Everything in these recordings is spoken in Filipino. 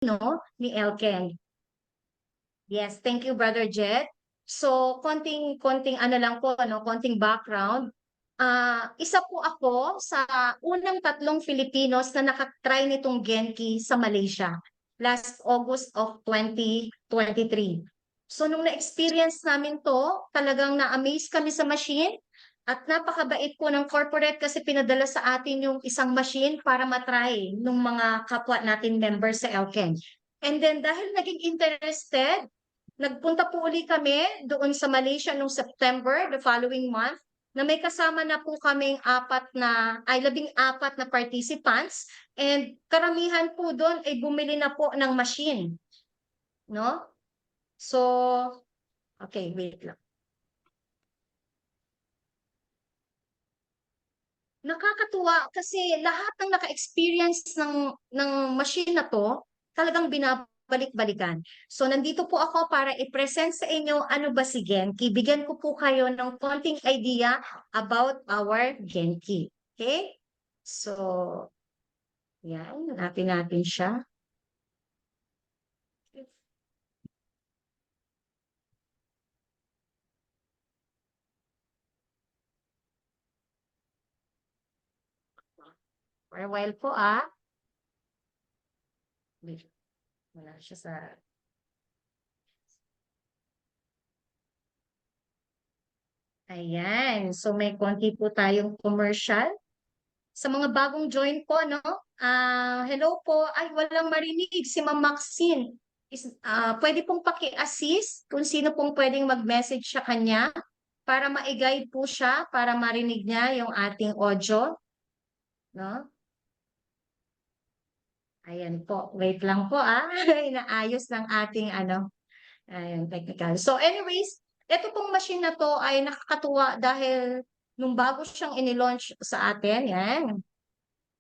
no, ni Elken. Yes, thank you, Brother Jed. So, konting ano lang po, no, konting background. Isa po ako sa unang tatlong Filipinos na nakatry nitong Genki sa Malaysia last August of 2023. So, nung na-experience namin to, talagang na-amaze kami sa machine at napakabait po ng corporate kasi pinadala sa atin yung isang machine para matry ng mga kapwa natin members sa Elken. And then dahil naging interested, nagpunta po uli kami doon sa Malaysia noong September, the following month, na may kasama na po kaming 14 na participants and karamihan po doon ay bumili na po ng machine. No? So, okay, wait lang. Nakakatuwa kasi lahat ng naka-experience ng machine na to, talagang binabalik-balikan. So nandito po ako para i-present sa inyo ano ba si Genki. Bigyan ko po kayo ng konting idea about our Genki. Okay? So, yan. Hanapin natin siya. For a while po wala siya sa... Ayan. So may konti po tayong commercial. Sa mga bagong join po, no? Hello po. Ay, walang marinig si Ma'am Maxine. Pwede pong paki-assist kung sino pong pwedeng mag-message sa kanya para ma-guide po siya, para marinig niya yung ating audio. No? Ayan po. Wait lang po Inaayos ng ating ayan, technical. So anyways, ito pong machine na to ay nakakatuwa dahil nung bago siyang inilaunch sa atin, yan.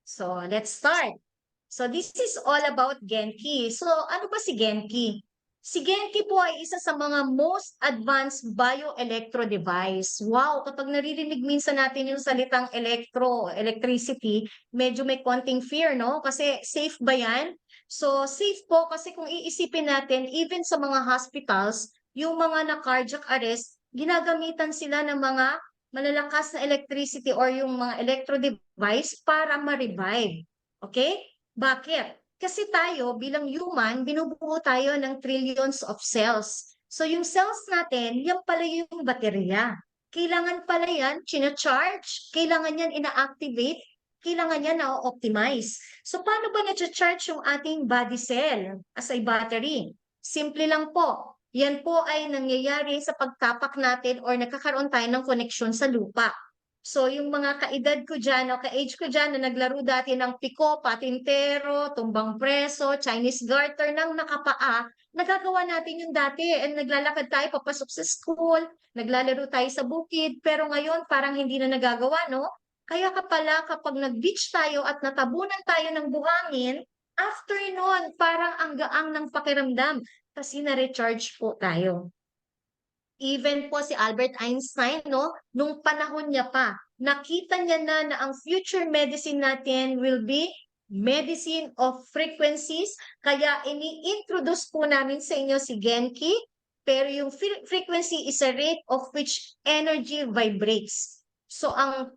So let's start. So this is all about Genki. So ano ba si Genki? Si Genki po ay isa sa mga most advanced bioelectro device. Wow, kapag naririnig minsan natin yung salitang electricity, medyo may konting fear, no? Kasi safe ba yan? So safe po kasi kung iisipin natin, even sa mga hospitals, yung mga na cardiac arrest, ginagamitan sila ng mga malalakas na electricity or yung mga electro device para ma-revive. Okay? Bakit? Kasi tayo bilang human, binubuo tayo ng trillions of cells. So yung cells natin, yan pala yung baterya. Kailangan pala yan, charge kailangan yan ina-activate, kailangan yan na-optimize. So paano ba na-charge yung ating body cell as a battery? Simple lang po. Yan po ay nangyayari sa pagtapak natin or nagkakaroon tayo ng koneksyon sa lupa. So yung mga kaedad ko dyan o ka-age ko dyan na naglaro dati ng piko, patintero, tumbang preso, Chinese garter ng nakapaa, nagagawa natin yung dati and naglalakad tayo papasok sa school, naglalaro tayo sa bukid, pero ngayon parang hindi na nagagawa, no? Kaya pala kapag nag-beach tayo at natabunan tayo ng buhangin, after nun, parang ang gaang ng pakiramdam kasi na-recharge po tayo. Even po si Albert Einstein, no, nung panahon niya pa, nakita niya na ang future medicine natin will be medicine of frequencies. Kaya ini-introduce po namin sa inyo si Genki, pero yung frequency is a rate of which energy vibrates. So ang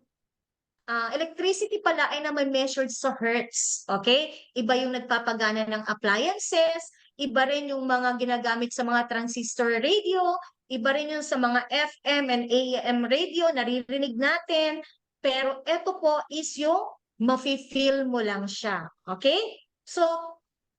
electricity pala ay naman measured sa hertz. Okay? Iba yung nagpapagana ng appliances, iba rin yung mga ginagamit sa mga transistor radio, iba rin yung sa mga FM and AM radio, naririnig natin. Pero ito po is yung mafe-feel mo lang siya. Okay? So,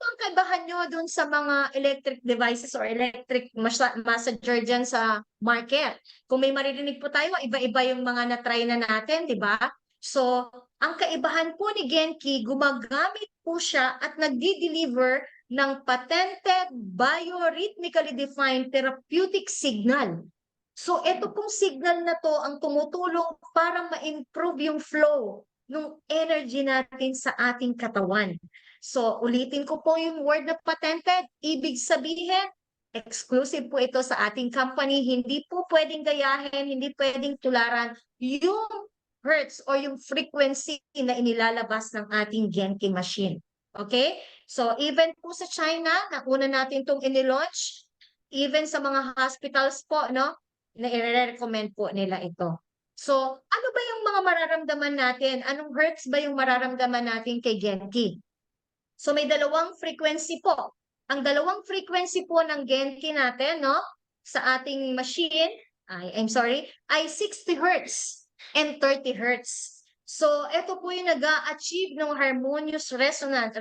ang kaibahan nyo dun sa mga electric devices or electric massager dyan sa market. Kung may maririnig po tayo, iba-iba yung mga na-try na natin, di ba? So, ang kaibahan po ni Genki, gumagamit po siya at nagdi-deliver ng patented biorhythmically defined therapeutic signal. So, ito pong signal na to ang tumutulong para ma-improve yung flow ng energy natin sa ating katawan. So, ulitin ko po yung word na patented. Ibig sabihin, exclusive po ito sa ating company. Hindi po pwedeng gayahin, hindi pwedeng tularan yung hertz o yung frequency na inilalabas ng ating Genki machine. Okay? So even po sa China, nauna natin 'tong ini-launch, even sa mga hospitals po 'no, na ire-recommend po nila ito. So, ano ba yung mga mararamdaman natin? Anong hertz ba yung mararamdaman natin kay Genki? So may dalawang frequency po. Ang dalawang frequency po ng Genki natin 'no, sa ating machine, I'm sorry, ay 60 hertz and 30 hertz. So ito po yung nag-a-achieve ng harmonious resonance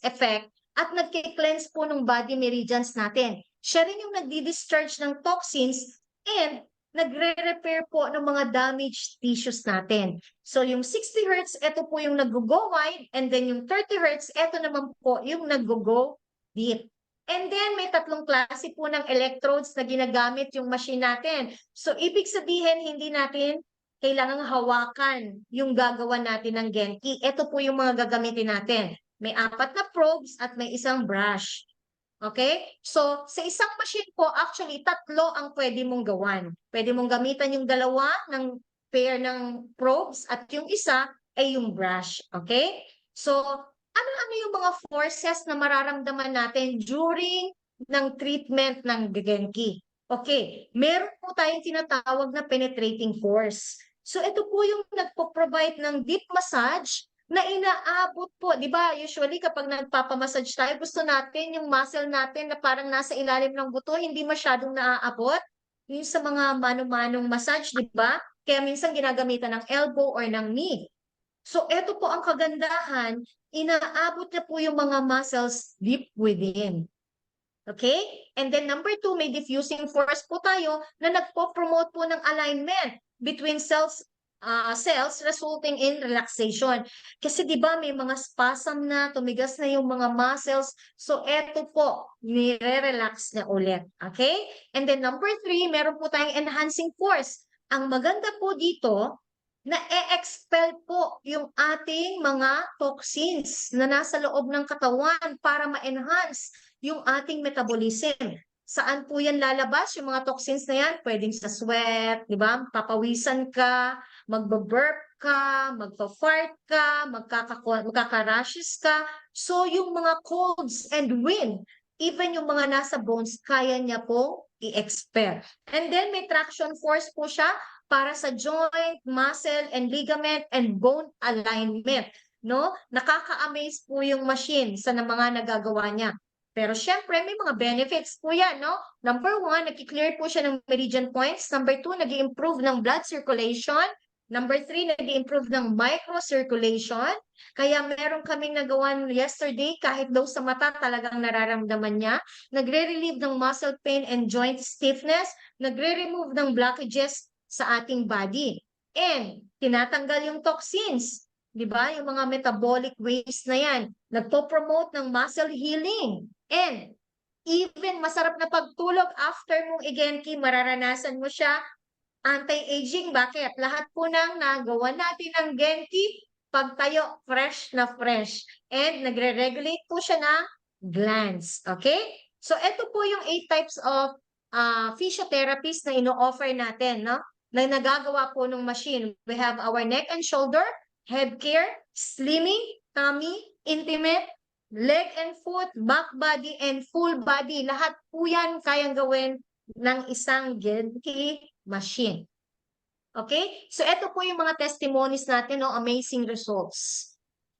effect at nagke-cleanse po ng body meridians natin. Siya rin yung nagdi-discharge ng toxins and nagre-repair po ng mga damaged tissues natin. So yung 60 hertz, ito po yung nag-go wide, and then yung 30 hertz, ito naman po yung nag-go deep. And then may tatlong klase po ng electrodes na ginagamit yung machine natin. So ibig sabihin, hindi natin kailangang hawakan yung gagawa natin ng Genki. Ito po yung mga gagamitin natin. May 4 na probes at may isang brush. Okay? So, sa isang machine po, actually, 3 ang pwede mong gawan. Pwede mong gamitan yung dalawa ng pair ng probes at yung isa ay yung brush. Okay? So, ano-ano yung mga forces na mararamdaman natin during ng treatment ng Genki? Okay, meron po tayong tinatawag na penetrating force. So, ito po yung nagpo-provide ng deep massage na inaabot po, 'di ba? Usually kapag nagpapa-massage tayo, gusto natin yung muscle natin na parang nasa ilalim ng buto, hindi masyadong naaabot. Yung sa mga mano-manong massage, 'di ba? Kaya minsan ginagamitan ng elbow or ng knee. So eto po ang kagandahan, inaabot na po yung mga muscles deep within. Okay? And then number 2, may diffusing force po tayo na nagpo-promote po ng alignment between cells resulting in relaxation. Kasi 'di ba may mga spasm na, tumigas na yung mga muscles. So eto po, nire-relax na ulit. Okay? And then number 3, meron po tayong enhancing force. Ang maganda po dito, na-e-expel po yung ating mga toxins na nasa loob ng katawan para ma-enhance yung ating metabolism. Saan po yan lalabas? Yung mga toxins na yan, pwedeng sa sweat, di ba? Papawisan ka, magbaburp ka, magpa-fart ka, magkaka-rashes ka. So, yung mga colds and wind, even yung mga nasa bones, kaya niya po i-expel. And then, may traction force po siya para sa joint, muscle, and ligament, and bone alignment. No? Nakaka-amaze po yung machine sa mga nagagawa niya. Pero syempre, may mga benefits po yan, no? Number 1, nag-clear po siya ng meridian points. Number 2, nag-improve ng blood circulation. Number 3, nag-improve ng microcirculation. Kaya meron kaming nagawan yesterday, kahit daw sa mata talagang nararamdaman niya. Nagre-relieve ng muscle pain and joint stiffness. Nagre-remove ng blockages sa ating body. And tinatanggal yung toxins. 'Di ba? Yung mga metabolic waste na yan. Nagpo-promote ng muscle healing. And even masarap na pagtulog after mong i-Genki, mararanasan mo siya. Anti-aging, bakit? Lahat po ng nagawa natin ng Genki, pagtayo, fresh na fresh. And nagre-regulate po siya ng glands. Okay? So, ito po yung 8 types of physiotherapies na ino-offer natin, no? Na nagagawa po ng machine. We have our neck and shoulder, head care, slimming, tummy, intimate, leg and foot, back body, and full body. Lahat po yan kayang gawin ng isang Genki machine. Okay? So, ito po yung mga testimonies natin, no? Amazing results.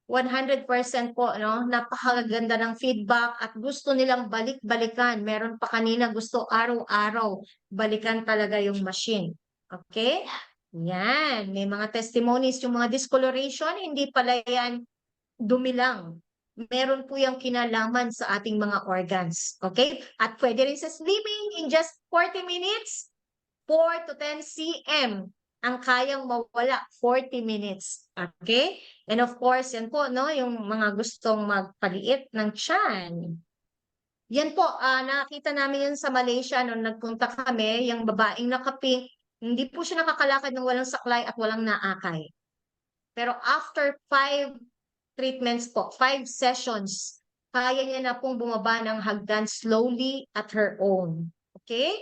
100% po, no? Napakaganda ng feedback at gusto nilang balik-balikan. Meron pa kanina gusto araw-araw balikan talaga yung machine. Okay? Yan. May mga testimonies. Yung mga discoloration, hindi pala yan dumi lang. Meron po yung kinalaman sa ating mga organs. Okay? At pwede rin sa sleeping in just 40 minutes, 4 to 10 cm ang kayang mawala, 40 minutes. Okay? And of course, yan po, no, yung mga gustong magpaliit ng tiyan. Yan po, nakita namin yan sa Malaysia nung nagpunta kami, yung babaeng nakapink, hindi po siya nakakalakad ng walang saklay at walang naakay. Pero after 5 treatments po, 5 sessions, kaya niya na pong bumaba ng hagdan slowly at her own. Okay?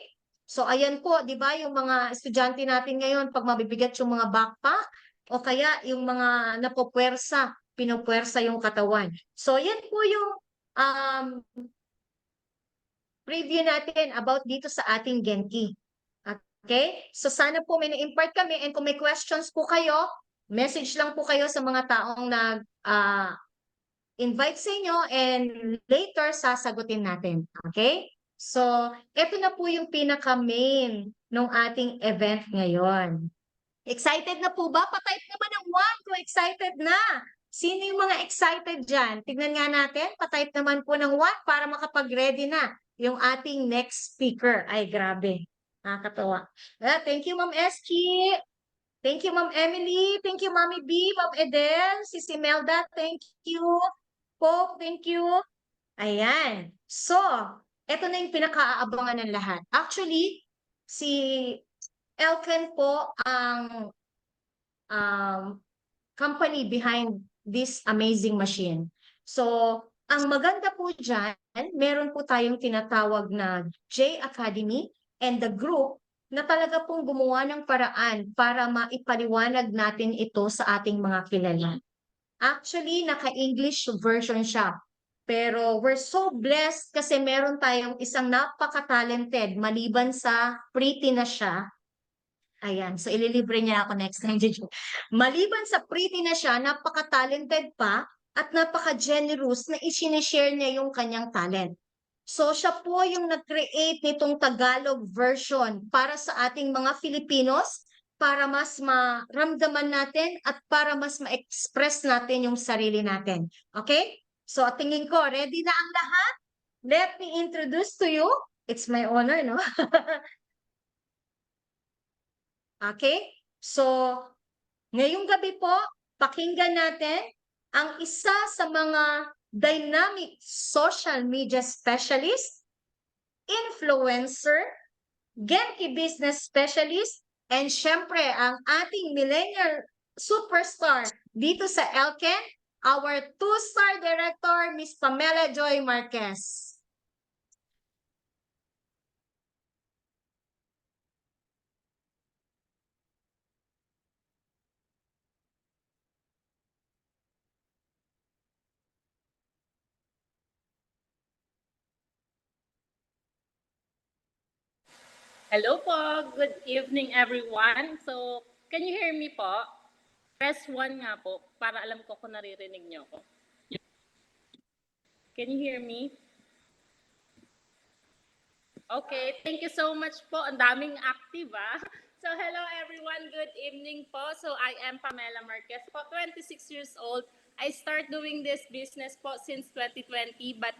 So, ayan po, di ba, yung mga estudyante natin ngayon, pag mabibigat yung mga backpack, o kaya yung mga napopwersa pinupuwersa yung katawan. So yan po yung um, preview natin about dito sa ating Genki. Okay? So sana po may na-impart kami and kung may questions po kayo, message lang po kayo sa mga taong invite sa inyo and later sasagutin natin. Okay? So, ito na po yung pinaka-main ng ating event ngayon. Excited na po ba? Patype naman ng 1 kung excited na. Sino yung mga excited dyan? Tignan nga natin. Patype naman po ng 1 para makapag-ready na yung ating next speaker. Ay, grabe. Nakakatawa. Thank you, Ma'am Eski. Thank you, Ma'am Emily. Thank you, Mami B, Ma'am Edel, si Melda. Thank you. Pope, thank you. Ayan. So, ito na yung pinaka-aabangan ng lahat. Actually, si Elken po ang company behind this amazing machine. So, ang maganda po dyan, meron po tayong tinatawag na J Academy and the group na talaga pong gumawa ng paraan para maipaliwanag natin ito sa ating mga kilala. Actually, naka-English version siya. Pero we're so blessed kasi meron tayong isang napaka-talented maliban sa pretty na siya. Ayan, so ililibre niya ako next time. Maliban sa pretty na siya, napaka-talented pa at napaka-generous na isinishare niya yung kanyang talent. So siya po yung nag-create nitong Tagalog version para sa ating mga Filipinos para mas maramdaman natin at para mas ma-express natin yung sarili natin. Okay? So tingin ko, ready na ang lahat? Let me introduce to you. It's my honor, no? Okay? So, ngayong gabi po, pakinggan natin ang isa sa mga dynamic social media specialist, influencer, Genki business specialist, and syempre ang ating millennial superstar dito sa Elken, our 2-star director, Miss Pamela Joy Marquez. Hello po. Good evening, everyone. So, can you hear me po? Press 1 nga po para alam ko kung naririnig niyo ako. Can you hear me? Okay, thank you so much po. Ang daming active So, hello everyone. Good evening po. So, I am Pamela Marquez po, 26 years old. I start doing this business po since 2020 but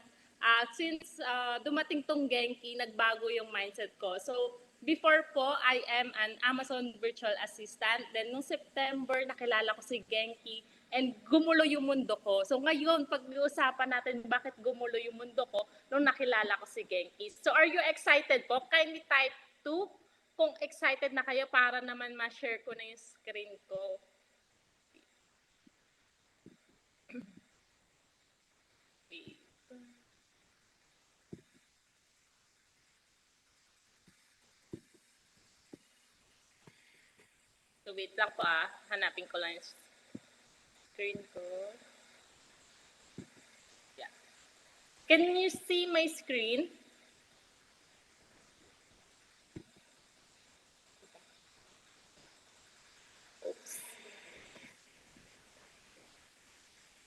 since dumating tong Genki, nagbago yung mindset ko. So, before po, I am an Amazon virtual assistant. Then, nung September, nakilala ko si Genki and gumulo yung mundo ko. So, ngayon, pag-uusapan natin bakit gumulo yung mundo ko nung nakilala ko si Genki. So, are you excited po? Kindly type 2 kung excited na kayo para naman ma-share ko na yung screen ko. So, wait lang po hanapin ko lang yung screen ko. Yeah. Can you see my screen? Oops.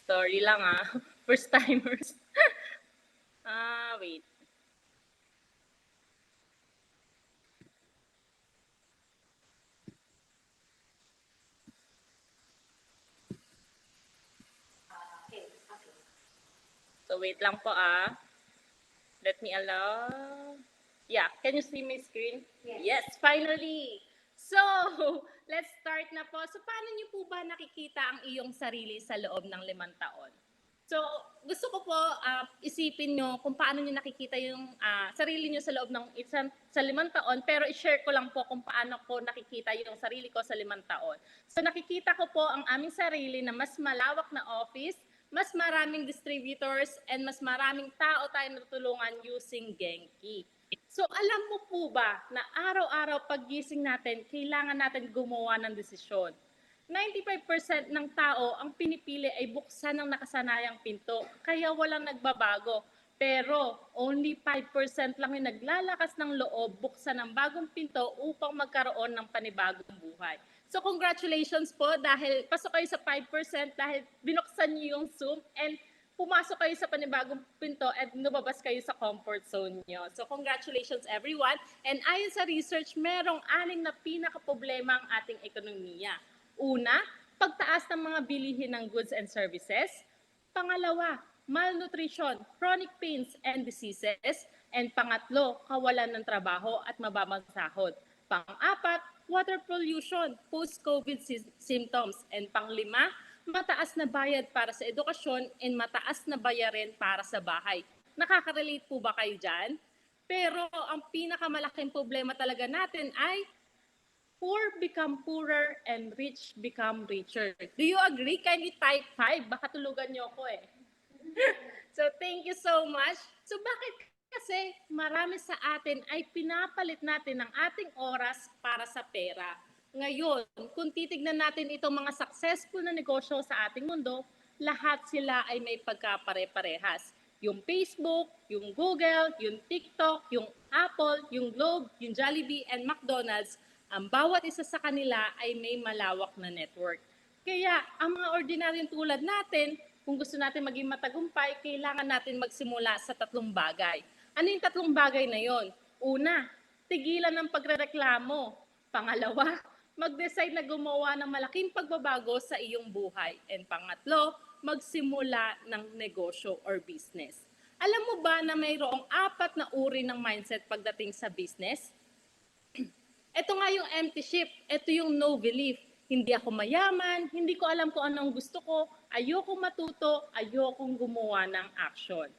Sorry lang first timers. Wait. So, wait lang po Let me allow. Yeah, can you see my screen? Yes, finally. So, let's start na po. So, paano niyo po ba nakikita ang iyong sarili sa loob ng 5 taon? So, gusto ko po isipin nyo kung paano nyo nakikita yung sarili nyo sa loob ng sa 5 taon, pero i-share ko lang po kung paano ko nakikita yung sarili ko sa 5 taon. So, nakikita ko po ang aming sarili na mas malawak na office, mas maraming distributors, and mas maraming tao tayo natutulungan using Genki. So, alam mo po ba na araw-araw paggising natin, kailangan natin gumawa ng desisyon? 95% ng tao ang pinipili ay buksan ng nakasanayang pinto, kaya walang nagbabago. Pero only 5% lang yung naglalakas ng loob buksan ng bagong pinto upang magkaroon ng panibagong buhay. So congratulations po dahil pasok kayo sa 5% dahil binuksan niyo yung Zoom and pumasok kayo sa panibagong pinto at lumabas kayo sa comfort zone nyo. So congratulations everyone. And ayon sa research, merong 6 na pinaka-problema ang ating ekonomiya. Una, pagtaas ng mga bilihin ng goods and services. Pangalawa, malnutrition, chronic pains and diseases. And pangatlo, kawalan ng trabaho at mababang sahod. Pang-apat, water pollution, post-COVID symptoms. And panglima, mataas na bayad para sa edukasyon and mataas na bayarin para sa bahay. Nakaka-relate po ba kayo dyan? Pero ang pinakamalaking problema talaga natin ay poor become poorer and rich become richer. Do you agree? Kindly type 5. Baka tulugan niyo ako eh. So thank you so much. So bakit kasi marami sa atin ay pinapalit natin ang ating oras para sa pera. Ngayon, kung titignan natin itong mga successful na negosyo sa ating mundo, lahat sila ay may pagkapare-parehas. Yung Facebook, yung Google, yung TikTok, yung Apple, yung Globe, yung Jollibee, and McDonald's, ang bawat isa sa kanila ay may malawak na network. Kaya ang mga ordinaryong tulad natin, kung gusto natin maging matagumpay, kailangan natin magsimula sa 3 bagay. Ano yung 3 bagay na yon? Una, tigilan ng pagrereklamo. Pangalawa, mag-decide na gumawa ng malaking pagbabago sa iyong buhay. And pangatlo, magsimula ng negosyo or business. Alam mo ba na mayroong 4 na uri ng mindset pagdating sa business? Ito nga yung empty ship, ito yung no belief. Hindi ako mayaman, hindi ko alam kung anong gusto ko, ayokong matuto, ayokong gumawa ng action.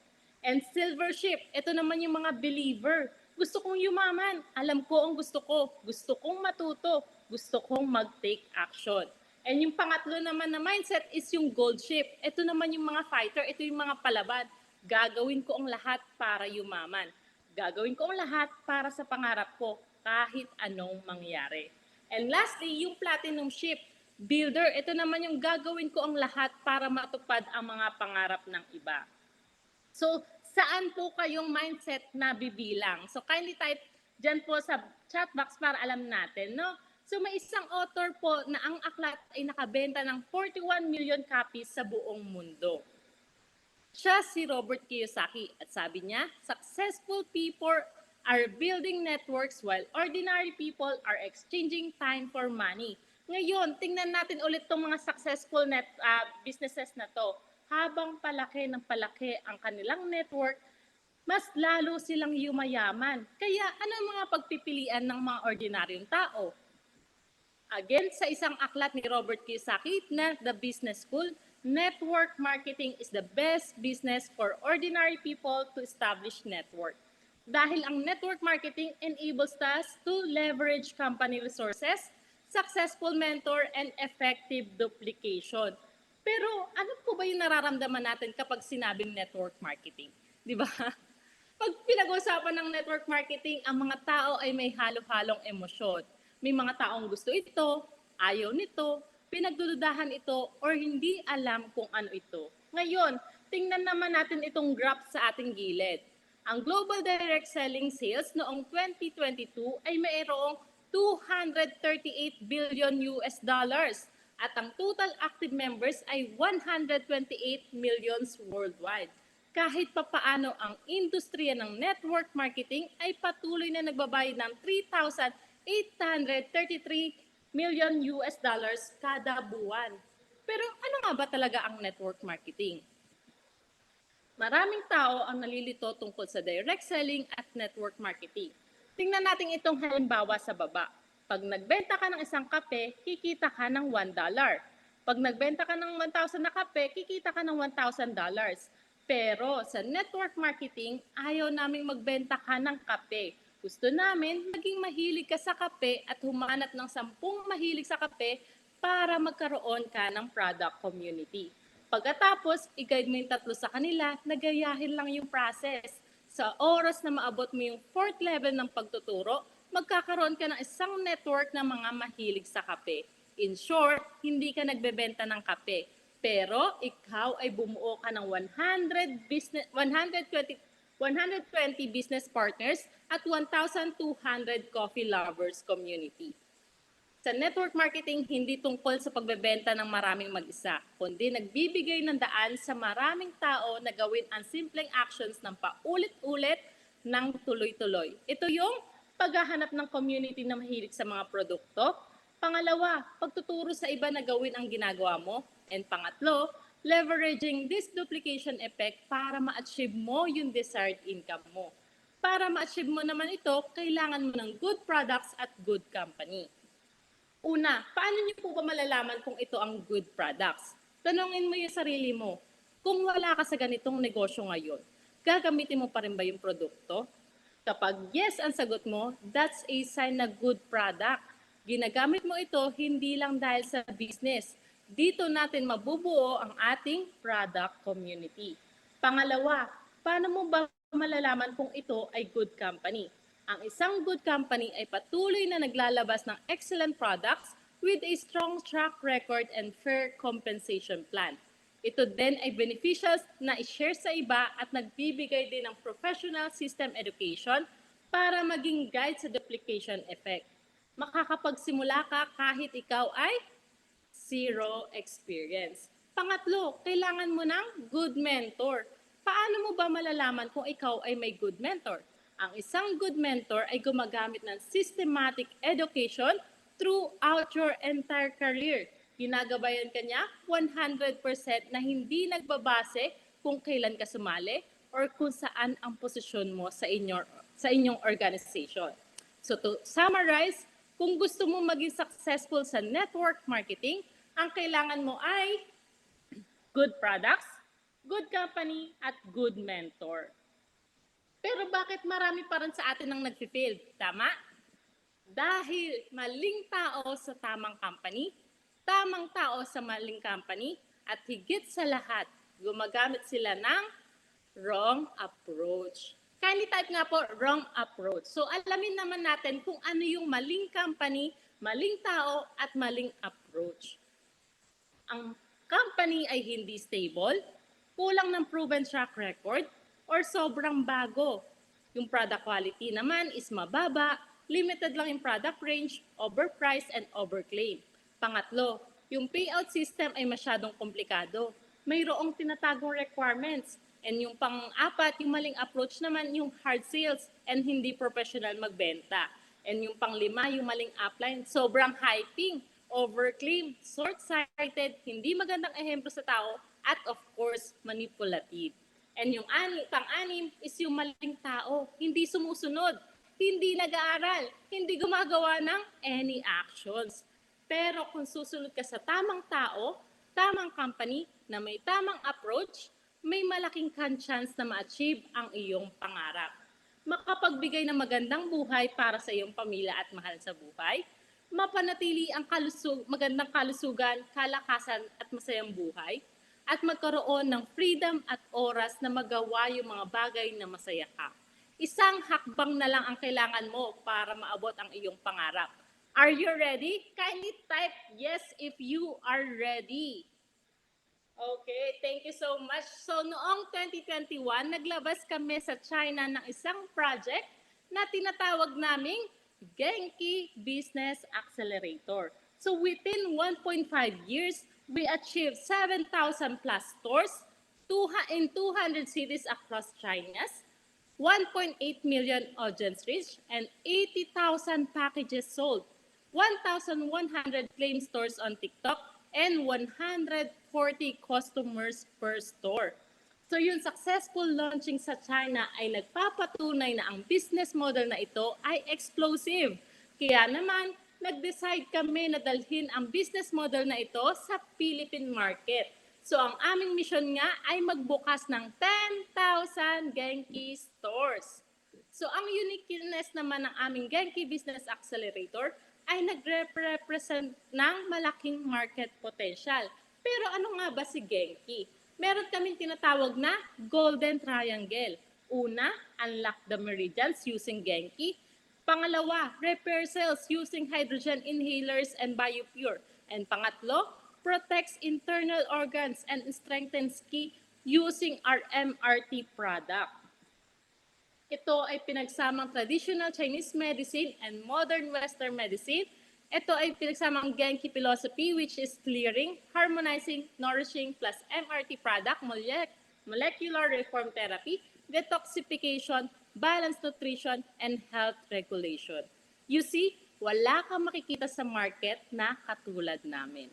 And silver ship, ito naman yung mga believer. Gusto kong yumaman, alam ko ang gusto kong matuto, gusto kong mag-take action. And yung pangatlo naman na mindset is yung gold ship. Ito naman yung mga fighter, ito yung mga palaban. Gagawin ko ang lahat para yumaman. Gagawin ko ang lahat para sa pangarap ko, kahit anong mangyari. And lastly, yung platinum ship, builder, ito naman yung gagawin ko ang lahat para matupad ang mga pangarap ng iba. So, saan po kayong mindset na bibilang? So, kindly type dyan po sa chat box para alam natin, no? So, may isang author po na ang aklat ay nakabenta ng 41 million copies sa buong mundo. Siya si Robert Kiyosaki at sabi niya, successful people are building networks while ordinary people are exchanging time for money. Ngayon, tingnan natin ulit itong mga successful businesses na to. Habang palaki ng palaki ang kanilang network, mas lalo silang yumayaman. Kaya ano ang mga pagpipilian ng mga ordinaryong tao? Again, sa isang aklat ni Robert Kiyosaki na The Business School, network marketing is the best business for ordinary people to establish network. Dahil ang network marketing enables us to leverage company resources, successful mentor, and effective duplication. Pero ano po ba yung nararamdaman natin kapag sinabing network marketing? Di ba? Pag pinag-usapan ng network marketing, ang mga tao ay may halo-halong emosyon. May mga taong gusto ito, ayaw nito, pinagdududahan ito, or hindi alam kung ano ito. Ngayon, tingnan naman natin itong graph sa ating gilid. Ang global direct selling sales noong 2022 ay mayroong 238 billion US dollars at ang total active members ay 128 millions worldwide. Kahit papaano ang industriya ng network marketing ay patuloy na nagbabayad ng 3,833 million US dollars kada buwan. Pero ano nga ba talaga ang network marketing? Maraming tao ang nalilito tungkol sa direct selling at network marketing. Tingnan natin itong halimbawa sa baba. Pag nagbenta ka ng isang kape, kikita ka ng $1. Pag nagbenta ka ng 1,000 na kape, kikita ka ng $1,000. Pero sa network marketing, ayaw naming magbenta ka ng kape. Gusto namin maging mahilig ka sa kape at humanap ng 10 mahilig sa kape para magkaroon ka ng product community. Pagkatapos, i-guide mo yung 3 sa kanila, nagayahin lang yung process. Sa oras na maabot mo yung 4th level ng pagtuturo, magkakaroon ka ng isang network ng mga mahilig sa kape. In short, hindi ka nagbebenta ng kape, pero ikaw ay bumuo ka ng 120 business partners at 1,200 coffee lovers community. Sa network marketing, hindi tungkol sa pagbebenta ng maraming mag-isa, kundi nagbibigay ng daan sa maraming tao na gawin ang simpleng actions ng paulit-ulit ng tuloy-tuloy. Ito yung paghahanap ng community na mahilig sa mga produkto. Pangalawa, pagtuturo sa iba na gawin ang ginagawa mo. And pangatlo, leveraging this duplication effect para ma-achieve mo yung desired income mo. Para ma-achieve mo naman ito, kailangan mo ng good products at good company. Una, paano niyo po ba malalaman kung ito ang good products? Tanungin mo yung sarili mo, kung wala ka sa ganitong negosyo ngayon, gagamitin mo pa rin ba yung produkto? Kapag yes ang sagot mo, that's a sign na good product. Ginagamit mo ito hindi lang dahil sa business. Dito natin mabubuo ang ating product community. Pangalawa, paano mo ba malalaman kung ito ay good company? Ang isang good company ay patuloy na naglalabas ng excellent products with a strong track record and fair compensation plan. Ito din ay beneficial na i-share sa iba at nagbibigay din ng professional system education para maging guide sa duplication effect. Makakapagsimula ka kahit ikaw ay zero experience. Pangatlo, kailangan mo ng good mentor. Paano mo ba malalaman kung ikaw ay may good mentor? Ang isang good mentor ay gumagamit ng systematic education throughout your entire career. Ginagabayan ka niya 100% na hindi nagbabase kung kailan ka sumali or kung saan ang posisyon mo sa inyong organization. So to summarize, kung gusto mo maging successful sa network marketing, ang kailangan mo ay good products, good company, at good mentor. Pero bakit marami pa rin sa atin ang nag-fail? Tama? Dahil maling tao sa tamang company, tamang tao sa maling company, at higit sa lahat, gumagamit sila ng wrong approach. Kindly type nga po, wrong approach. So alamin naman natin kung ano yung maling company, maling tao, at maling approach. Ang company ay hindi stable, kulang ng proven track record, or sobrang bago. Yung product quality naman is mababa, limited lang yung product range, overpriced, and overclaim. Pangatlo, yung payout system ay masyadong komplikado. Mayroong tinatagong requirements. And yung pang-apat, yung maling approach naman, yung hard sales and hindi professional magbenta. And yung pang-lima, yung maling upline, sobrang hyping, overclaim, short-sighted, hindi magandang ehemplo sa tao, at of course, manipulative. And yung pang-anim is yung maling tao, hindi sumusunod, hindi nag-aaral, hindi gumagawa ng any actions. Pero kung susunod ka sa tamang tao, tamang company na may tamang approach, may malaking chance na ma-achieve ang iyong pangarap. Makapagbigay ng magandang buhay para sa iyong pamilya at mahal sa buhay, mapanatili ang magandang kalusugan, kalakasan at masayang buhay, at magkaroon ng freedom at oras na magawa yung mga bagay na masaya ka. Isang hakbang na lang ang kailangan mo para maabot ang iyong pangarap. Are you ready? Kindly type yes if you are ready. Okay, thank you so much. So noong 2021, naglabas kami sa China ng isang project na tinatawag naming Genki Business Accelerator. So within 1.5 years, we achieved 7,000 plus stores in 200 cities across China, 1.8 million audience reach, and 80,000 packages sold, 1,100 claim stores on TikTok, and 140 customers per store. So yung successful launching sa China ay nagpapatunay na ang business model na ito ay explosive. Kaya naman, nag-decide kami na dalhin ang business model na ito sa Philippine market. So ang aming mission nga ay magbukas ng 10,000 Genki stores. So ang uniqueness naman ng aming Genki Business Accelerator ay nagre-represent ng malaking market potential. Pero ano nga ba si Genki? Meron kaming tinatawag na Golden Triangle. Una, unlock the meridians using Genki. Pangalawa, repair cells using hydrogen inhalers and BioPure. And pangatlo, protects internal organs and strengthens key using our MRT product. Ito ay pinagsamang traditional Chinese medicine and modern Western medicine. Ito ay pinagsamang Genki philosophy, which is clearing, harmonizing, nourishing, plus MRT product, molecular reform therapy, detoxification, balanced nutrition, and health regulation. You see, wala kang makikita sa market na katulad namin.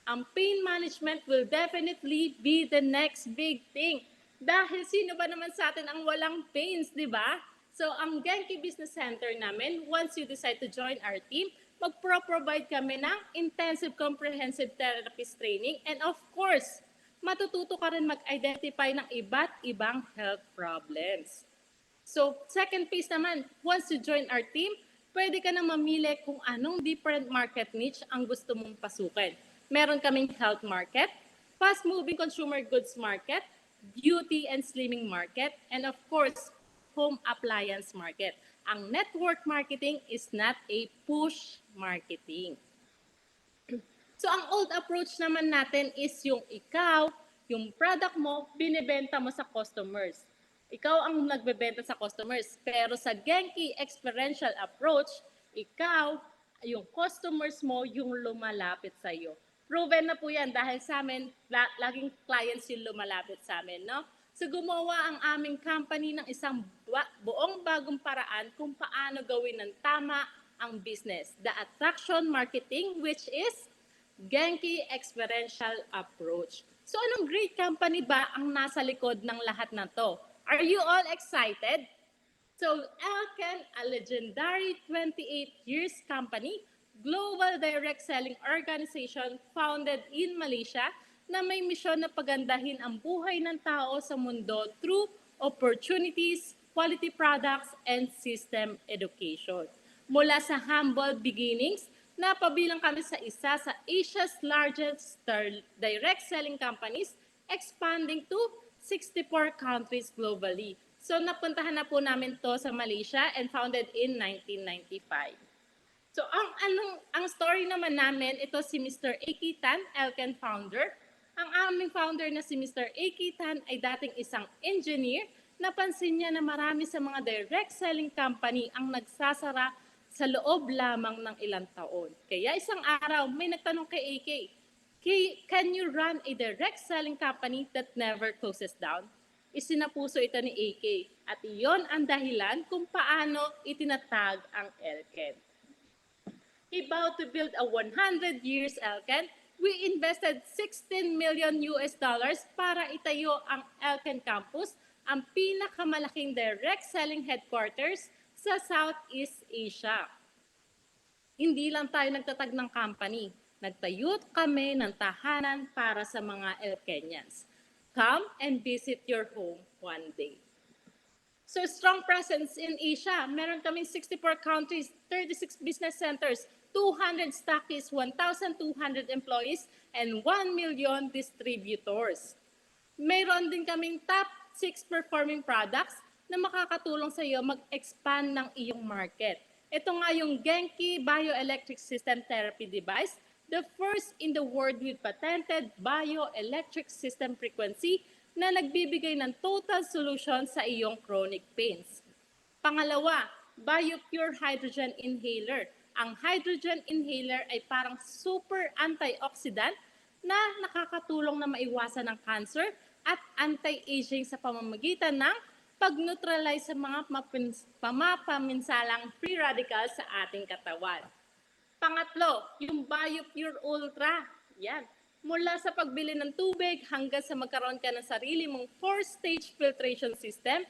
Ang pain management will definitely be the next big thing. Dahil sino ba naman sa atin ang walang pains, di ba? So, ang Genki Business Center namin, once you decide to join our team, magpro-provide kami ng intensive comprehensive therapist training and of course, matututo ka rin mag-identify ng iba't ibang health problems. So, second phase naman, once you join our team, pwede ka nang mamili kung anong different market niche ang gusto mong pasukin. Meron kaming health market, fast-moving consumer goods market, beauty and slimming market, and of course, home appliance market. Ang network marketing is not a push marketing. So, ang old approach naman natin is yung ikaw, yung product mo, binibenta mo sa customers. Ikaw ang nagbebenta sa customers. Pero sa Genki experiential approach, ikaw, yung customers mo, yung lumalapit sa iyo. Proven na po yan dahil sa amin, laging clients yung lumalapit sa amin, no? So gumawa ang aming company ng isang buong bagong paraan kung paano gawin ng tama ang business. The attraction marketing, which is Genki experiential approach. So anong great company ba ang nasa likod ng lahat na to? Are you all excited? So Elken, a legendary 28 years company, global direct selling organization founded in Malaysia na may misyon na pagandahin ang buhay ng tao sa mundo through opportunities, quality products, and system education. Mula sa humble beginnings, napabilang kami sa isa sa Asia's largest direct selling companies, expanding to 64 countries globally. So napuntahan na po namin to sa Malaysia and founded in 1995. So ang story naman namin, ito si Mr. A.K. Tan, Elken founder. Ang aming founder na si Mr. A.K. Tan ay dating isang engineer. Napansin niya na marami sa mga direct selling company ang nagsasara sa loob lamang ng ilang taon. Kaya isang araw, may nagtanong kay A.K., can you run a direct selling company that never closes down? Isinapuso ito ni A.K. At iyon ang dahilan kung paano itinatag ang Elken. About to build a 100 years Elken, we invested 16 million US dollars para itayo ang Elken Campus, ang pinakamalaking direct selling headquarters sa Southeast Asia. Hindi lang tayo nagtatag ng company, nagtayo kami ng tahanan para sa mga Elkenians. Come and visit your home one day. So strong presence in Asia. Meron kaming 64 countries, 36 business centers, 200 stockists, 1,200 employees, and 1 million distributors. Mayroon din kaming top 6 performing products na makakatulong sa iyo mag-expand ng iyong market. Ito nga yung Genki Bioelectric System Therapy Device, the first in the world with patented bioelectric system frequency na nagbibigay ng total solution sa iyong chronic pains. Pangalawa, BioPure Hydrogen Inhaler. Ang hydrogen inhaler ay parang super antioxidant na nakakatulong na maiwasan ng cancer at anti-aging sa pamamagitan ng pag-neutralize sa mga pamapaminsalang free radicals sa ating katawan. Pangatlo, yung BioPure Ultra. Yan. Mula sa pagbili ng tubig hanggang sa magkaroon ka ng sarili mong 4-stage filtration system,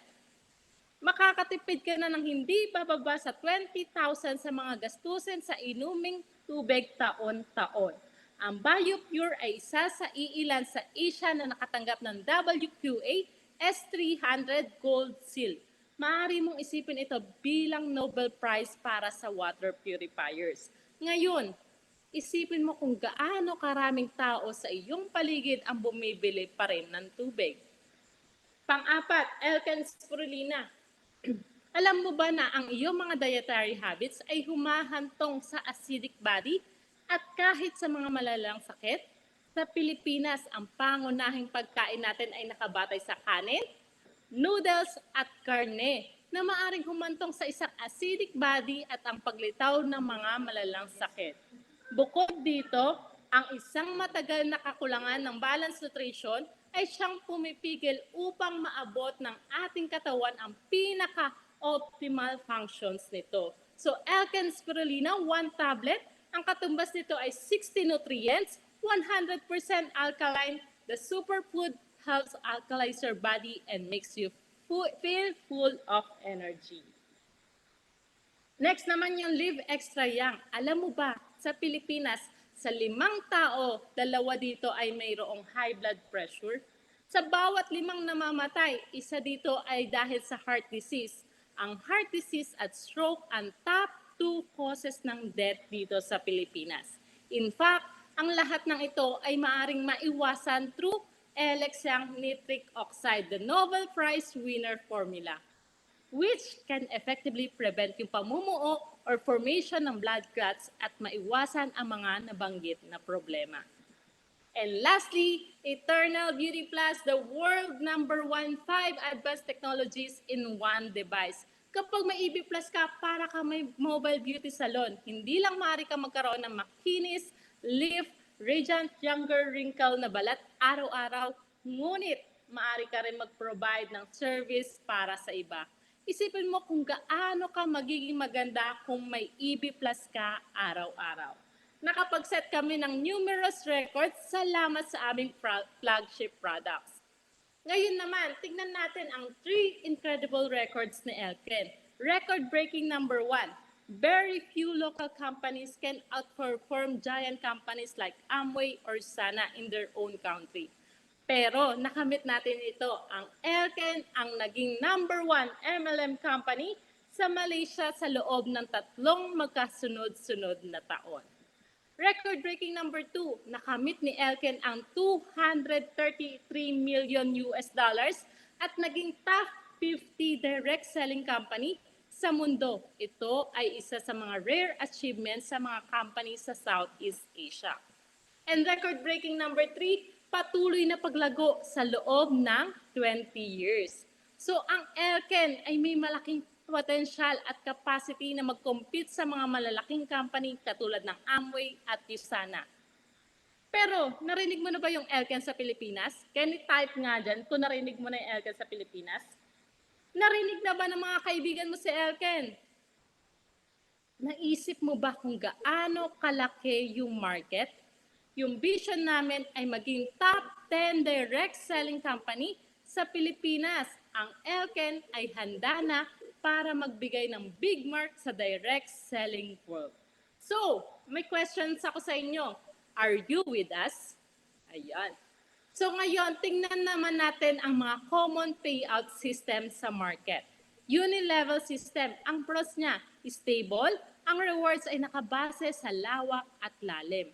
makakatipid ka na ng hindi bababa sa 20,000 sa mga gastusin sa inuming tubig taon-taon. Ang BioPure ay isa sa iilan sa Asia na nakatanggap ng WQA S300 Gold Seal. Maaari mong isipin ito bilang Nobel Prize para sa water purifiers. Ngayon, isipin mo kung gaano karaming tao sa iyong paligid ang bumibili pa rin ng tubig. Pang-apat, Elken Spirulina. Alam mo ba na ang iyong mga dietary habits ay humahantong sa acidic body At kahit sa mga malalang sakit, sa Pilipinas, ang pangunahing pagkain natin ay nakabatay sa kanin, noodles at karne na maaring humantong sa isang acidic body at ang paglitaw ng mga malalang sakit. Bukod dito, ang isang matagal na kakulangan ng balanced nutrition ay siyang pumipigil upang maabot ng ating katawan ang pinaka-optimal functions nito. So, Elken Spirulina, 1 tablet, ang katumbas nito ay 60 nutrients, 100% alkaline. The superfood helps alkalize your body and makes you feel full of energy. Next naman yung Live Extra Young. Alam mo ba, sa Pilipinas, sa 5 tao, 2 dito ay mayroong high blood pressure. Sa bawat 5 namamatay, isa dito ay dahil sa heart disease. Ang heart disease at stroke ang top 2 causes ng death dito sa Pilipinas. In fact, ang lahat ng ito ay maaring maiwasan through LX Young Nitric Oxide, the Nobel Prize winner formula, which can effectively prevent yung pamumuo or formation ng blood clots at maiwasan ang mga nabanggit na problema. And lastly, Eternal Beauty Plus, the world #1 5 advanced technologies in one device. Kapag may EB Plus ka, para ka may mobile beauty salon. Hindi lang maaari ka magkaroon ng makinis, lift, radiant, younger, wrinkle na balat araw-araw, ngunit maaari ka rin mag-provide ng service para sa iba. Isipin mo kung gaano ka magiging maganda kung may EB Plus ka araw-araw. Nakapag-set kami ng numerous records salamat sa aming flagship products. Ngayon naman, tingnan natin ang 3 incredible records ni Elken. Record-breaking number 1. Very few local companies can outperform giant companies like Amway or Sana in their own country. Pero nakamit natin ito, ang Elken ang naging number 1 MLM company sa Malaysia sa loob ng 3 magkasunod-sunod na taon. Record-breaking number 2, nakamit ni Elken ang 233 million US dollars at naging top 50 direct selling company sa mundo. Ito ay isa sa mga rare achievements sa mga company sa Southeast Asia. And record-breaking number 3, patuloy na paglago sa loob ng 20 years. So ang Elken ay may malaking potensyal at capacity na mag-compete sa mga malalaking company katulad ng Amway at Usana. Pero narinig mo na ba yung Elken sa Pilipinas? Can you type nga dyan kung narinig mo na yung Elken sa Pilipinas? Narinig na ba ng mga kaibigan mo si Elken? Naisip mo ba kung gaano kalaki yung market? Yung vision namin ay maging top 10 direct selling company sa Pilipinas. Ang Elken ay handa na para magbigay ng big mark sa direct selling world. So, may questions ako sa inyo. Are you with us? Ayan. So ngayon, tingnan naman natin ang mga common payout system sa market. Unilevel system, ang pros niya, stable, ang rewards ay nakabase sa lawak at lalim.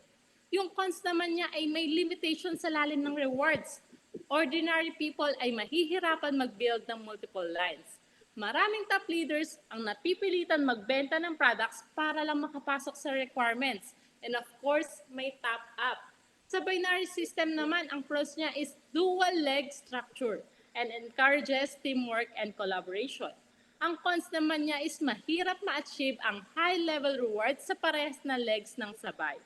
Yung cons naman niya ay may limitation sa lalim ng rewards. Ordinary people ay mahihirapan mag-build ng multiple lines. Maraming top leaders ang napipilitan magbenta ng products para lang makapasok sa requirements. And of course, may top up. Sa binary system naman, ang pros niya is dual leg structure and encourages teamwork and collaboration. Ang cons naman niya is mahirap ma-achieve ang high-level rewards sa parehas na legs ng sabay.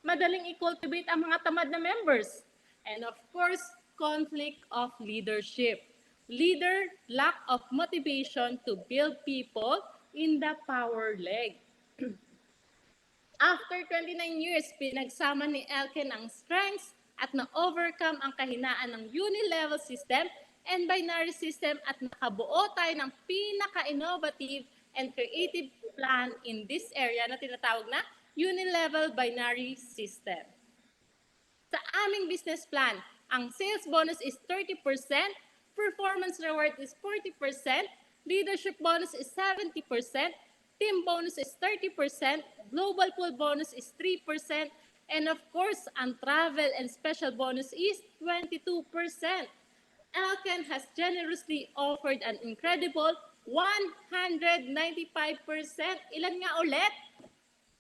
Madaling i-cultivate ang mga tamad na members. And of course, conflict of leadership. Leader, lack of motivation to build people in the power leg. After 29 years, pinagsama ni Elken ang strengths at na-overcome ang kahinaan ng unilevel system and binary system at nakabuo tayo ng pinaka-innovative and creative plan in this area na tinatawag na unilevel binary system. Sa aming business plan, ang sales bonus is 30%, performance reward is 40%, leadership bonus is 70%, team bonus is 30%, global pool bonus is 3%, and of course, ang travel and special bonus is 22%. Elken has generously offered an incredible 195%. Ilan nga ulit?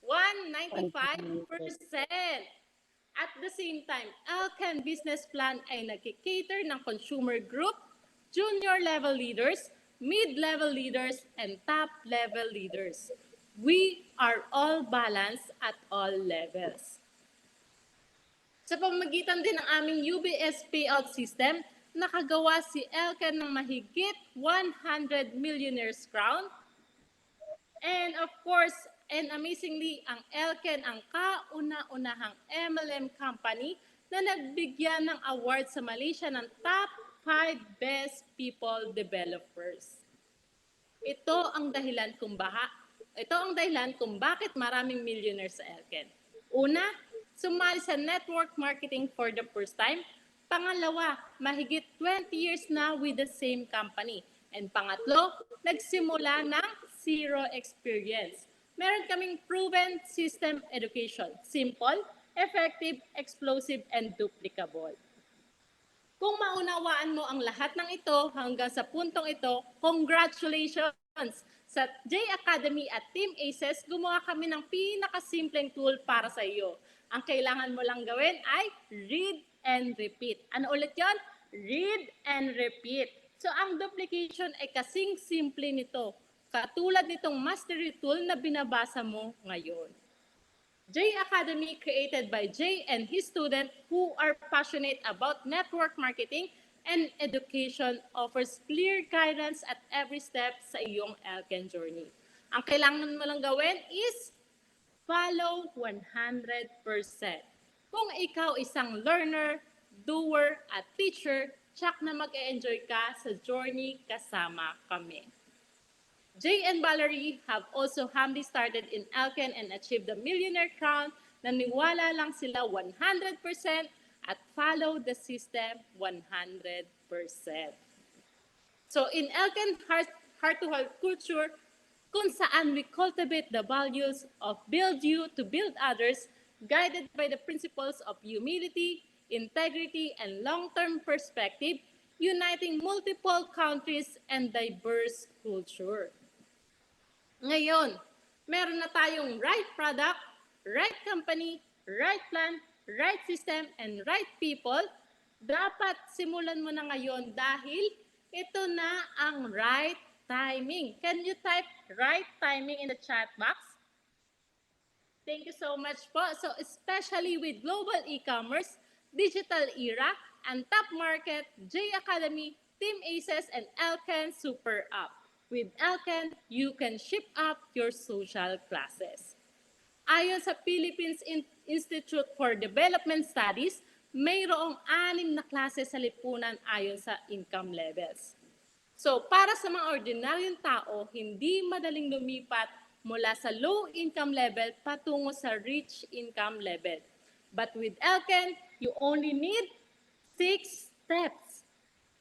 195%. At the same time, Alcan Business Plan ay nagkikater ng consumer group, junior level leaders, mid-level leaders, and top-level leaders. We are all balanced at all levels. Sa pamamagitan din ng aming UBS payout system, nakagawa si Alcan ng mahigit 100 millionaires crown. And of course, and amazingly, ang Elken ang kauna-unahang MLM company na nagbigyan ng award sa Malaysia ng top 5 best people developers. Ito ang dahilan kung bakit maraming millionaires sa Elken. Una, sumali sa network marketing for the first time. Pangalawa, mahigit 20 years na with the same company. And pangatlo, nagsimula ng zero experience. Meron kaming proven system education. Simple, effective, explosive, and duplicable. Kung maunawaan mo ang lahat ng ito hanggang sa puntong ito, congratulations! Sa J Academy at Team Aces, gumawa kami ng pinakasimpleng tool para sa iyo. Ang kailangan mo lang gawin ay read and repeat. Ano ulit yon? Read and repeat. So, ang duplication ay kasing simple nito. Katulad nitong mastery tool na binabasa mo ngayon. J Academy created by J and his student who are passionate about network marketing and education offers clear guidance at every step sa iyong Elken journey. Ang kailangan mo lang gawin is follow 100%. Kung ikaw isang learner, doer, at teacher, tsak na mag-e-enjoy ka sa journey kasama kami. Jay and Valerie have also humbly started in Elken and achieved the millionaire crown. Naniwala lang sila 100% at follow the system 100%. So in Elken heart-to-heart culture, kung saan we cultivate the values of build you to build others, guided by the principles of humility, integrity, and long-term perspective, uniting multiple countries and diverse culture. Ngayon, meron na tayong right product, right company, right plan, right system, and right people. Dapat simulan mo na ngayon dahil ito na ang right timing. Can you type right timing in the chat box? Thank you so much po. So especially with global e-commerce, digital era, and top market, J Academy, Team Aces, and Elken Super App. With Elken, you can ship up your social classes. Ayon sa Philippines Institute for Development Studies, mayroong 6 na klase sa lipunan ayon sa income levels. So para sa mga ordinaryong tao, hindi madaling lumipat mula sa low income level patungo sa rich income level. But with Elken, you only need 6 steps.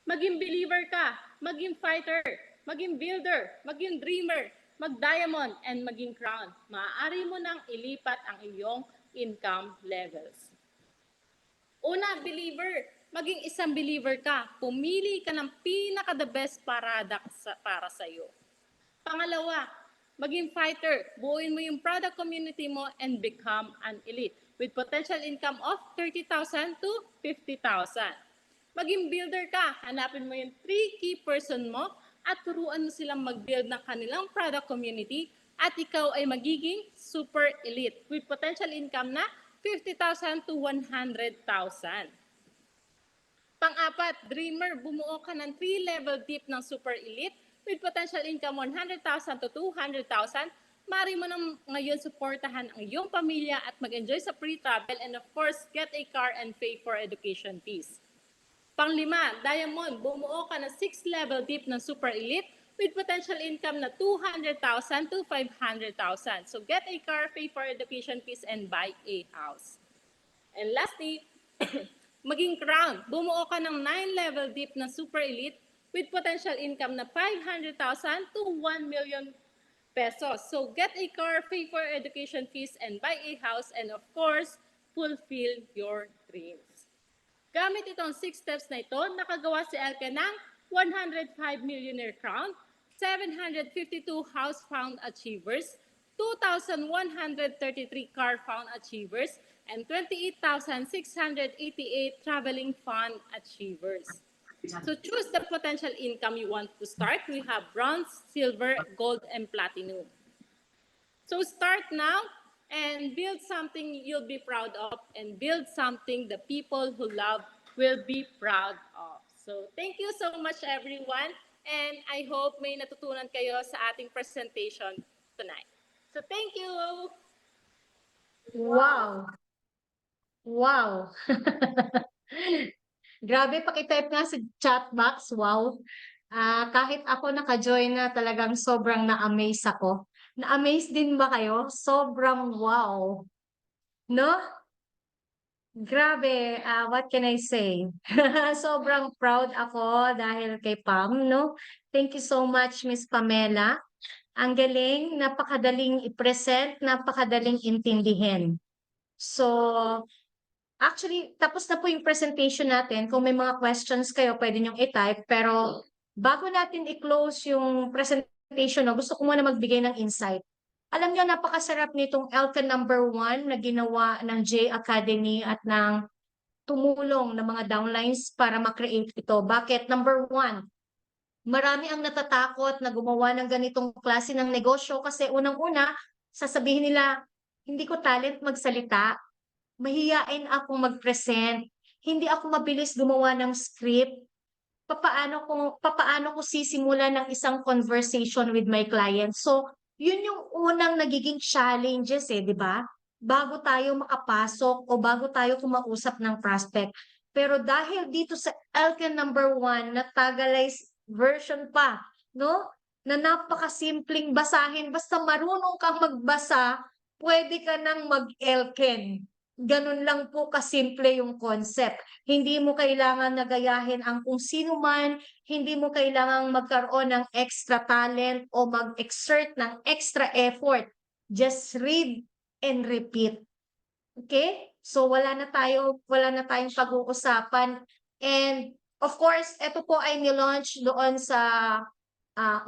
Maging believer ka, maging fighter, maging builder, maging dreamer, mag-diamond, and maging crown. Maaari mo nang ilipat ang iyong income levels. Una, believer. Maging isang believer ka. Pumili ka ng pinaka-the best product para sa iyo. Pangalawa, maging fighter. Buuin mo yung product community mo and become an elite with potential income of 30,000 to 50,000. Maging builder ka. Hanapin mo yung 3 key person mo at turuan mo silang mag-build ng kanilang product community at ikaw ay magiging super elite with potential income na 50,000 to 100,000. Pang-apat, dreamer, bumuo ka ng 3-level deep ng super elite with potential income 100,000 to 200,000. Mari mo nang ngayon suportahan ang iyong pamilya at mag-enjoy sa free travel and of course, get a car and pay for education fees. Pang-5, diamond, bumuo ka ng 6-level deep ng super elite with potential income na 200,000 to 500,000. So get a car, pay for education fees, and buy a house. And lastly, maging crown, bumuo ka ng 9-level deep ng super elite with potential income na 500,000 to 1 million pesos. So get a car, pay for education fees, and buy a house, and of course, fulfill your dreams. Gamit itong 6 steps na ito, nakagawa si Elken ng 105 millionaire crown, 752 house found achievers, 2,133 car fund achievers, and 28,688 traveling fund achievers. So choose the potential income you want to start. We have bronze, silver, gold, and platinum. So start now and build something you'll be proud of, and build something the people who love will be proud of. So thank you so much, everyone. And I hope may natutunan kayo sa ating presentation tonight. So thank you. Wow! Wow! Grabe, pakitype nga sa chat box. Wow! Kahit ako naka-join na, talagang sobrang na-amaze ako. Na-amaze din ba kayo? Sobrang wow! No? Grabe, what can I say? Sobrang proud ako dahil kay Pam, no? Thank you so much, Miss Pamela. Ang galing, napakadaling i-present, napakadaling intindihin. So, actually, tapos na po yung presentation natin. Kung may mga questions kayo, pwede niyong i-type. Pero bago natin i-close yung presentation, no, gusto ko muna magbigay ng insight. Alam niyo, napakasarap nitong ELCA number 1 na ginawa ng J Academy at ng tumulong ng mga downlines para ma-create ito. Bakit? Number 1, marami ang natatakot na gumawa ng ganitong klase ng negosyo kasi unang-una, sasabihin nila, hindi ko talent magsalita, mahiyain akong mag-present, hindi ako mabilis gumawa ng script, papaano ko sisimulan ng isang conversation with my client. So, yun yung unang nagiging challenges di ba? Bago tayo makapasok o bago tayo kumausap ng prospect. Pero dahil dito sa Elkin number 1 na Tagalized version pa, no? Na napakasimpleng basahin, basta marunong kang magbasa, pwede ka nang mag-Elkin. Ganun lang po kasimple yung concept. Hindi mo kailangan nagayahin ang kung sino man, hindi mo kailangang magkaroon ng extra talent o mag-exert ng extra effort. Just read and repeat. Okay? So wala na tayong pag-uusapan. And of course, ito po ay nilaunch doon sa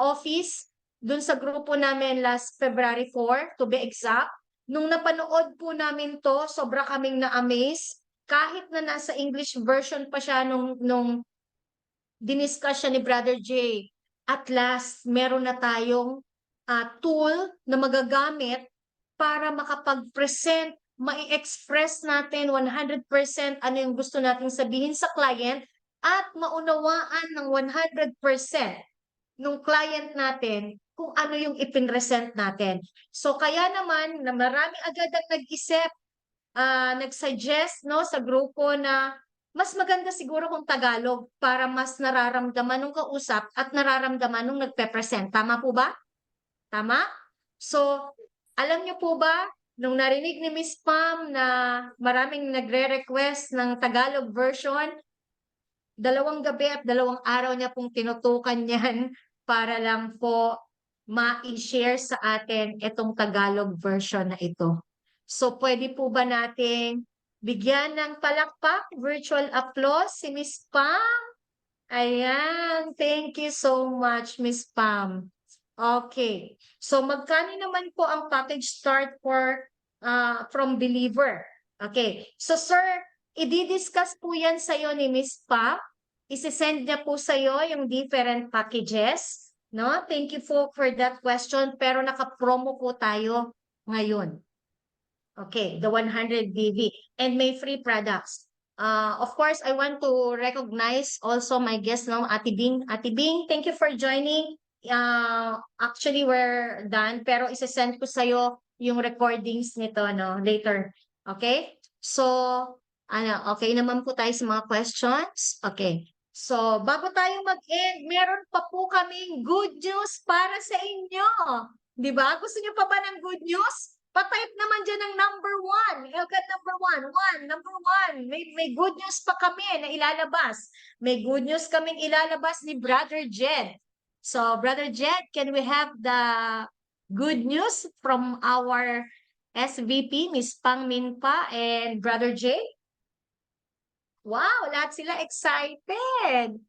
office, doon sa grupo namin last February 4, to be exact. Nung napanood po namin to, sobra kaming na-amaze. Kahit na nasa English version pa siya nung diniscuss siya ni Brother J. At last, meron na tayong tool na magagamit para makapag-present, mai-express natin 100% ano yung gusto nating sabihin sa client at maunawaan ng 100% nung client natin kung ano yung ipinresent natin. So kaya naman na marami agad ang nag-isip, nag-suggest no, sa grupo na mas maganda siguro kung Tagalog para mas nararamdaman ng kausap at nararamdaman ng nagpe-present. Tama po ba? Tama? So, alam niyo po ba, nung narinig ni Miss Pam na maraming nagre-request ng Tagalog version, 2 gabi at 2 araw niya pong tinutukan yan para lang po ma-share sa atin itong Tagalog version na ito. So, pwede po ba natin bigyan ng palakpak, virtual applause si Miss Pam? Ayan, thank you so much, Miss Pam. Okay, so magkano naman po ang package start for from Believer? Okay, so sir, i-discuss po yan sa'yo ni Miss Pam. Isi-send niya po sa'yo yung different packages. No? Thank you for that question. Pero naka-promo po tayo ngayon. Okay, the 100 DV. And may free products. Of course, I want to recognize also my guest now, Ate Bing. Ate Bing, thank you for joining. Actually, we're done. Pero isa-send ko sa'yo yung recordings nito no, later. Okay? So, okay naman po tayo sa mga questions. Okay. So, bago tayo mag-end, meron pa po kaming good news para sa inyo. Di ba? Gusto niyo pa ba ng good news? Pa-type naman dyan ng number 1. Elgat number 1. Number 1. May good news pa kami na ilalabas. May good news kaming ilalabas ni Brother Jed. So, Brother Jed, can we have the good news from our SVP, Miss Pang Minpa and Brother J? Wow, lahat sila excited.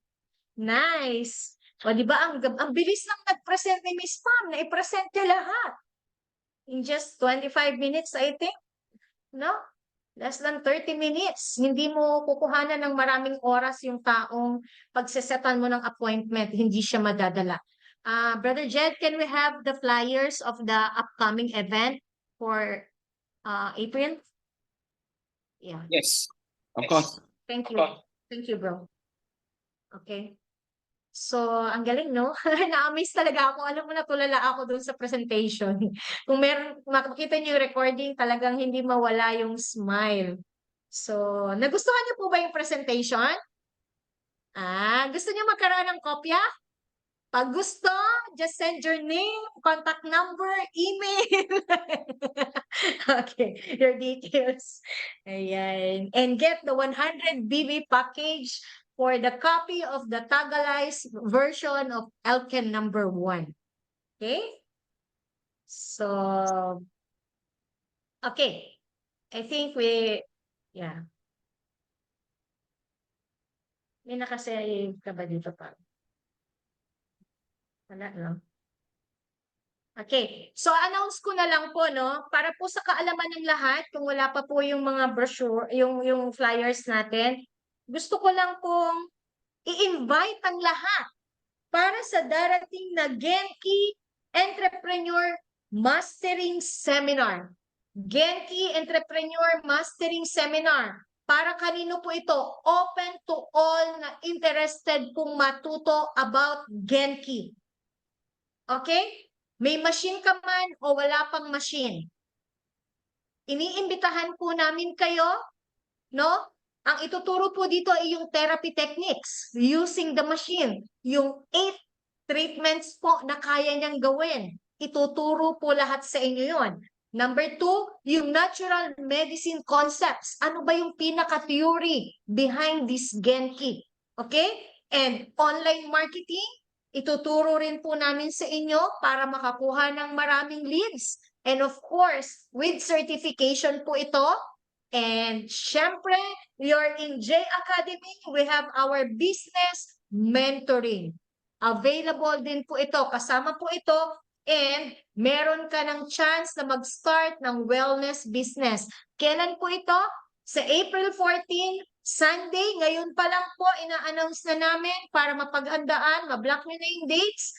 Nice. O, di ba, ang bilis lang nag-present ni Miss Pam, na i-present niya lahat. in just 25 minutes, I think, no? Less than 30 minutes. Hindi mo kukuhanan ng maraming oras yung taong pagsesetan mo ng appointment, hindi siya madadala. Brother Jed, can we have the flyers of the upcoming event for April? Yeah. Yes, of course. Thank you. Thank you, bro. Okay. So, ang galing, no? Na-amaze talaga ako. Alam mo, natulala ako dun sa presentation. Kung makikita niyo yung recording, talagang hindi mawala yung smile. So, nagustuhan niyo po ba yung presentation? Gusto niyo magkaroon ng kopya? Pag gusto, just send your name, contact number, email. Okay, your details. Ayan. And get the 100 BB package for the copy of the Tagalize version of Elken number 1. Okay? So, okay. I think yeah. May nakasave ka ba dito pa? Wala, no? Okay. So, announce ko na lang po, no? Para po sa kaalaman ng lahat, kung wala pa po yung mga brochure, yung flyers natin, gusto ko lang pong i-invite ang lahat para sa darating na Genki Entrepreneur Mastering Seminar. Genki Entrepreneur Mastering Seminar. Para kanino po ito? Open to all na interested pong matuto about Genki. Okay? May machine ka man o wala pang machine. Iniimbitahan po namin kayo, no? Ang ituturo po dito ay yung therapy techniques using the machine. Yung 8 treatments po na kaya niyang gawin. Ituturo po lahat sa inyo yon. Number 2, yung natural medicine concepts. Ano ba yung pinaka-theory behind this Genki? Okay? And online marketing, ituturo rin po namin sa inyo para makakuha ng maraming leads. And of course, with certification po ito. And syempre, you're in J Academy, we have our business mentoring. Available din po ito, kasama po ito, and meron ka ng chance na mag-start ng wellness business. Kailan po ito? Sa April 14, Sunday, ngayon pa lang po, ina-announce na namin para mapaghandaan, ma-block nyo na yung dates,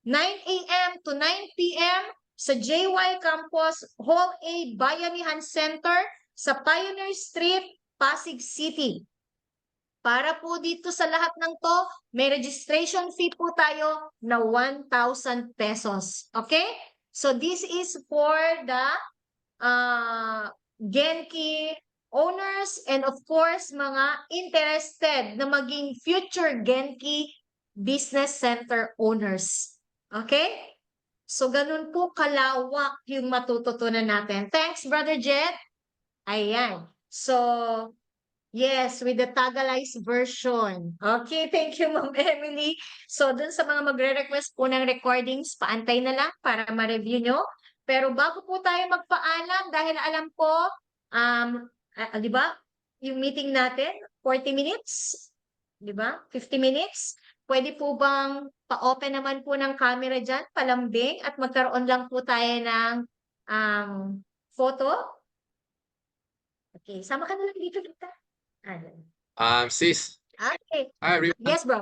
9 a.m. to 9 p.m. sa JY Campus, Hall A, Bayanihan Center, sa Pioneer Street, Pasig City. Para po dito sa lahat ng to, may registration fee po tayo na 1,000 pesos. Okay? So this is for the Genki owners and of course mga interested na maging future Genki Business Center owners. Okay? So ganun po kalawak yung matututunan natin. Thanks, Brother Jet. Ayan. So, yes, with the Tagalize version. Okay, thank you, Ma'am Emily. So, dun sa mga magre-request po ng recordings, paantay na lang para ma-review nyo. Pero bago po tayo magpaalam, dahil alam ko, di ba, yung meeting natin, 40 minutes, di ba, 50 minutes, pwede po bang pa-open naman po ng camera dyan, palambing, at magkaroon lang po tayo ng photo? Okay, sama ka na lang dito, Victor. Sis. Okay. Hi, everyone. Yes, bro.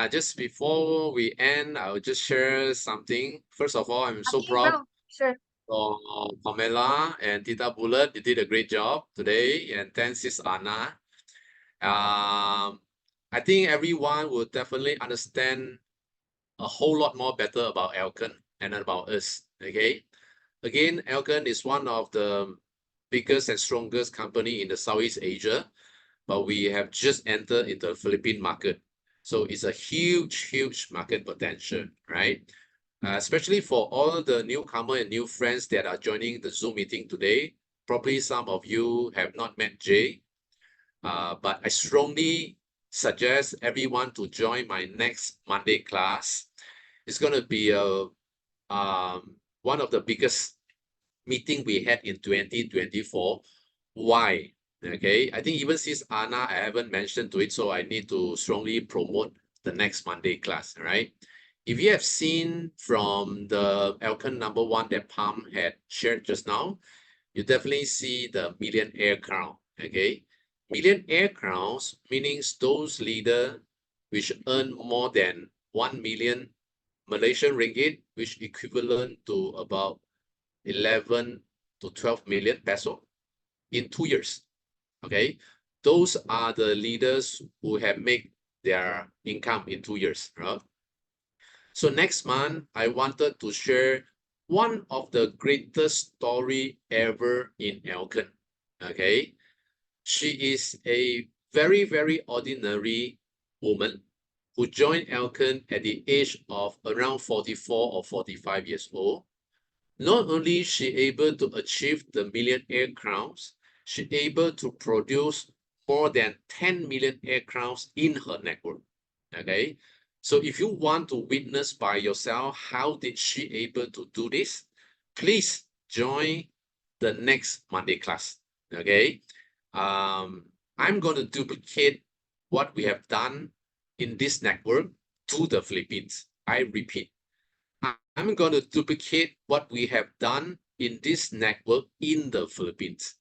Just before we end, I will just share something. First of all, I'm so Okay, proud bro. Sure. of Pamela and Tita Bullet. You did a great job today, and thanks, Sis Anna. I think everyone will definitely understand a whole lot more better about Elken and about us. Okay, again, Elken is one of the biggest and strongest company in the Southeast Asia, but we have just entered into the Philippine market. So it's a huge market potential, right? Especially for all the newcomer and new friends that are joining the Zoom meeting today. Probably some of you have not met Jay, but I strongly suggest everyone to join my next Monday class. It's going to be one of the biggest meeting we had in 2024. Why? Okay, I think even since Anna, I haven't mentioned to it, so I need to strongly promote the next Monday class, right? If you have seen from the Elkan number one that Palm had shared just now, you definitely see the millionaire crown. Okay, millionaire crowns means those leader which earn more than 1 million Malaysian ringgit, which equivalent to about 11 to 12 million peso in 2 years. Okay, those are the leaders who have made their income in 2 years, right? So next month, I wanted to share one of the greatest story ever in Elkan. Okay, she is a very, very ordinary woman who joined Elkan at the age of around 44 or 45 years old. Not only is she able to achieve the millionaire crowns, she able to produce more than 10 millionaire crowns in her network. Okay, so if you want to witness by yourself how did she able to do this, please join the next Monday class. Okay, I'm going to duplicate what we have done in this network to the Philippines. I repeat, I'm going to duplicate what we have done in this network in the Philippines.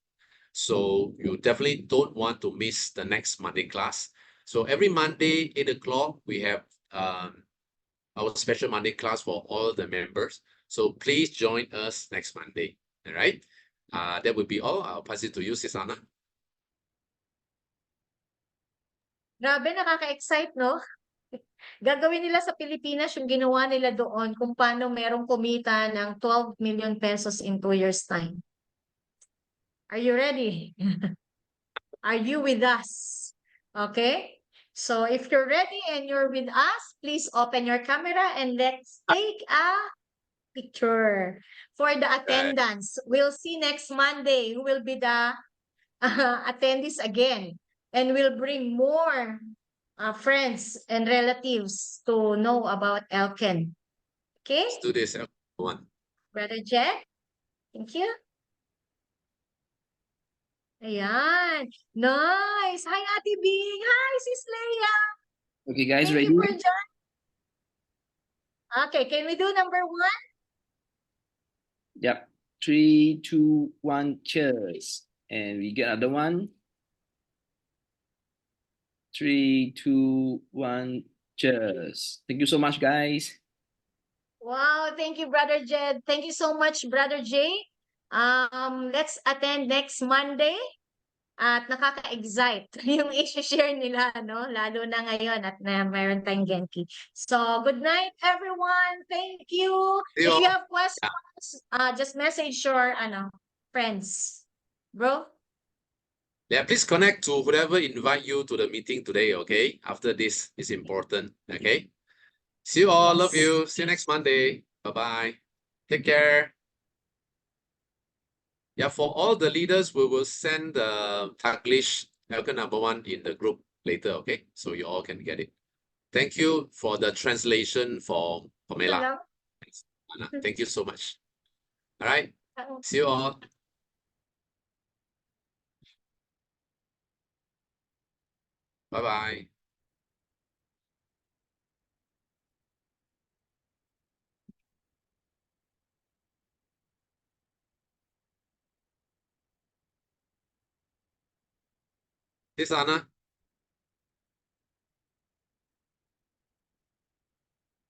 So you definitely don't want to miss the next Monday class. So every Monday, 8 o'clock, we have our special Monday class for all the members. So please join us next Monday. All right. That will be all. I'll pass it to you, Susanna. Grabe, nakaka-excite, no? Gagawin nila sa Pilipinas yung ginawa nila doon kung paano merong kumita ng 12 million pesos in 2 years' time. Are you ready? Are you with us? Okay? So if you're ready and you're with us, please open your camera and let's take a picture for the attendance. We'll see next Monday who will be the attendees again. And we'll bring more friends and relatives to know about Elken. Okay? Let's do this one. Brother Jack? Thank you. Ayan. Nice. Hi, Ate Bing. Hi, Sis Leia. Okay, guys, Thank ready? you for joining. Okay, can we do number 1? Yep. 3, 2, 1, cheers. And we get another one. 3, 2, 1, cheers. Thank you so much, guys. Wow, thank you, Brother Jed. Thank you so much, Brother Jay. Let's attend next Monday. At nakaka-excite yung i-share nila, no? Lalo na ngayon at na mayroon tayong Genki. So, good night, everyone. Thank you. See If you you all. have questions, just message your friends. Bro? Yeah, please connect to whoever invite you to the meeting today, okay? After this is important, okay? See you all. Love Yes. you. See you next Monday. Bye-bye. Take care. Yeah, for all the leaders, we will send the Taglish Elkan number one in the group later, okay? So you all can get it. Thank you for the translation for Pamela. Hello? Thanks, Anna. Thank you so much. All right. Uh, See you all. Bye-bye. This Anna.